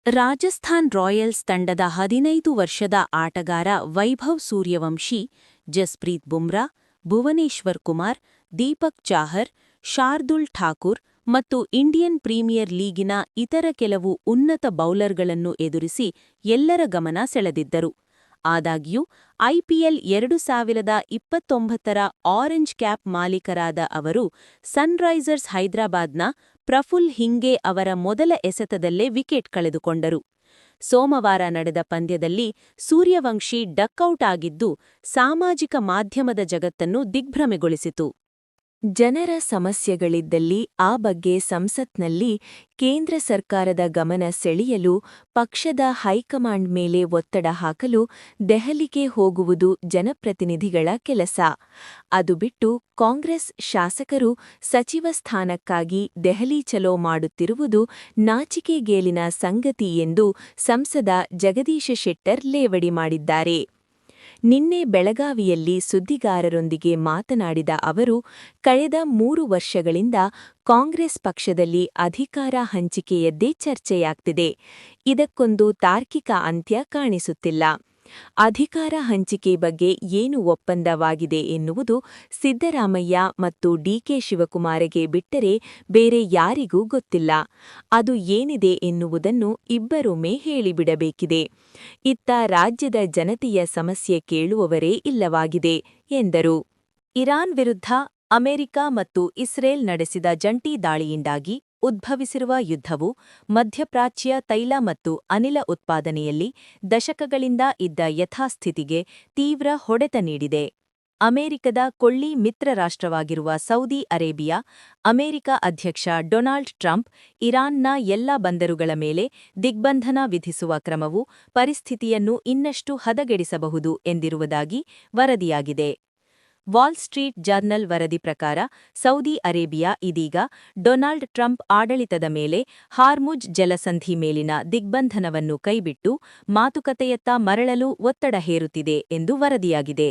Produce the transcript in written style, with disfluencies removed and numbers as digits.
Rajasthan Royals ತಂಡದ 15 ವರ್ಷದ ಆಟಗಾರ ವೈಭವ್ ಸೂರ್ಯವಂಶಿ, ಜಸ್ಪ್ರೀತ್ ಬುಮ್ರಾ, ಭುವನೇಶ್ವರ್ ಕುಮಾರ್, ದೀಪಕ್ ಚಾಹರ್, ಶಾರ್ದುಲ್ ಠಾಕೂರ್ ಮತ್ತು ಇಂಡಿಯನ್ ಪ್ರೀಮಿಯರ್ ಲೀಗಿನ ಇತರ ಕೆಲವು ಉನ್ನತ ಬೌಲರ್ಗಳನ್ನು ಎದುರಿಸಿ ಎಲ್ಲರ ಗಮನ ಸೆಳೆದಿದ್ದರು. ಆದಾಗ್ಯೂ ಐಪಿಎಲ್ 2029ರ ಆರೆಂಜ್ ಕ್ಯಾಪ್ ಮಾಲೀಕರಾದ ಅವರು ಸನ್ರೈಸರ್ಸ್ ಹೈದರಾಬಾದ್ನ ಪ್ರಫುಲ್ ಹಿಂಗೆ ಅವರ ಮೊದಲ ಎಸೆತದಲ್ಲೇ ವಿಕೆಟ್ ಕಳೆದುಕೊಂಡರು. ಸೋಮವಾರ ನಡೆದ ಪಂದ್ಯದಲ್ಲಿ ಸೂರ್ಯವಂಶಿ ಡಕ್ಔಟ್ ಆಗಿದ್ದು ಸಾಮಾಜಿಕ ಮಾಧ್ಯಮದ ಜಗತ್ತನ್ನು ದಿಗ್ಭ್ರಮೆಗೊಳಿಸಿತು. ಜನರ ಸಮಸ್ಯೆಗಳಿದ್ದಲ್ಲಿ ಆ ಬಗ್ಗೆ ಸಂಸತ್ನಲ್ಲಿ ಕೇಂದ್ರ ಸರ್ಕಾರದ ಗಮನ ಸೆಳೆಯಲು ಪಕ್ಷದ ಹೈಕಮಾಂಡ್ ಮೇಲೆ ಒತ್ತಡ ಹಾಕಲು ದೆಹಲಿಗೆ ಹೋಗುವುದು ಜನಪ್ರತಿನಿಧಿಗಳ ಕೆಲಸ. ಅದು ಬಿಟ್ಟು ಕಾಂಗ್ರೆಸ್ ಶಾಸಕರು ಸಚಿವ ಸ್ಥಾನಕ್ಕಾಗಿ ದೆಹಲಿ ಚಲೋ ಮಾಡುತ್ತಿರುವುದು ನಾಚಿಕೆಗೇಲಿನ ಸಂಗತಿ ಎಂದು ಸಂಸದ ಜಗದೀಶ ಶೆಟ್ಟರ್ ಲೇವಡಿ ಮಾಡಿದ್ದಾರೆ. ನಿನ್ನೆ ಬೆಳಗಾವಿಯಲ್ಲಿ ಸುದ್ದಿಗಾರರೊಂದಿಗೆ ಮಾತನಾಡಿದ ಅವರು, ಕಳೆದ 3 ವರ್ಷಗಳಿಂದ ಕಾಂಗ್ರೆಸ್ ಪಕ್ಷದಲ್ಲಿ ಅಧಿಕಾರ ಹಂಚಿಕೆಯದ್ದೇ ಚರ್ಚೆಯಾಗ್ತಿದೆ. ಇದಕ್ಕೊಂದು ತಾರ್ಕಿಕ ಅಂತ್ಯ ಕಾಣಿಸುತ್ತಿಲ್ಲ. ಅಧಿಕಾರ ಹಂಚಿಕೆ ಬಗ್ಗೆ ಏನು ಒಪ್ಪಂದವಾಗಿದೆ ಎನ್ನುವುದು ಸಿದ್ದರಾಮಯ್ಯ ಮತ್ತು ಡಿಕೆ ಶಿವಕುಮಾರಗೆ ಬಿಟ್ಟರೆ ಬೇರೆ ಯಾರಿಗೂ ಗೊತ್ತಿಲ್ಲ. ಅದು ಏನಿದೆ ಎನ್ನುವುದನ್ನು ಇಬ್ಬರೊಮ್ಮೆ ಹೇಳಿಬಿಡಬೇಕಿದೆ. ಇತ್ತ ರಾಜ್ಯದ ಜನತೆಯ ಸಮಸ್ಯೆ ಕೇಳುವವರೇ ಇಲ್ಲವಾಗಿದೆ ಎಂದರು. ಇರಾನ್ ವಿರುದ್ಧ ಅಮೆರಿಕ ಮತ್ತು ಇಸ್ರೇಲ್ ನಡೆಸಿದ ಜಂಟಿ ದಾಳಿಯಿಂದಾಗಿ ಉದ್ಭವಿಸಿರುವ ಯುದ್ಧವು ಮಧ್ಯಪ್ರಾಚ್ಯ ತೈಲ ಮತ್ತು ಅನಿಲ ಉತ್ಪಾದನೆಯಲ್ಲಿ ದಶಕಗಳಿಂದ ಇದ್ದ ಯಥಾಸ್ಥಿತಿಗೆ ತೀವ್ರ ಹೊಡೆತ ನೀಡಿದೆ. ಅಮೆರಿಕದ ಕೊಳ್ಳಿ ಮಿತ್ರ ರಾಷ್ಟ್ರವಾಗಿರುವ ಸೌದಿ ಅರೇಬಿಯಾ, ಅಮೆರಿಕ ಅಧ್ಯಕ್ಷ ಡೊನಾಲ್ಡ್ ಟ್ರಂಪ್ ಇರಾನ್ನ ಎಲ್ಲ ಬಂದರುಗಳ ಮೇಲೆ ದಿಗ್ಬಂಧನ ವಿಧಿಸುವ ಕ್ರಮವು ಪರಿಸ್ಥಿತಿಯನ್ನು ಇನ್ನಷ್ಟು ಹದಗೆಡಿಸಬಹುದು ಎಂದಿರುವುದಾಗಿ ವರದಿಯಾಗಿದೆ. ವಾಲ್ ಸ್ಟ್ರೀಟ್ ಜರ್ನಲ್ ವರದಿ ಪ್ರಕಾರ ಸೌದಿ ಅರೇಬಿಯಾ ಇದೀಗ ಡೊನಾಲ್ಡ್ ಟ್ರಂಪ್ ಆಡಳಿತದ ಮೇಲೆ ಹಾರ್ಮುಜ್ ಜಲಸಂಧಿ ಮೇಲಿನ ದಿಗ್ಬಂಧನವನ್ನು ಕೈಬಿಟ್ಟು ಮಾತುಕತೆಯತ್ತ ಮರಳಲು ಒತ್ತಡ ಹೇರುತ್ತಿದೆ ಎಂದು ವರದಿಯಾಗಿದೆ.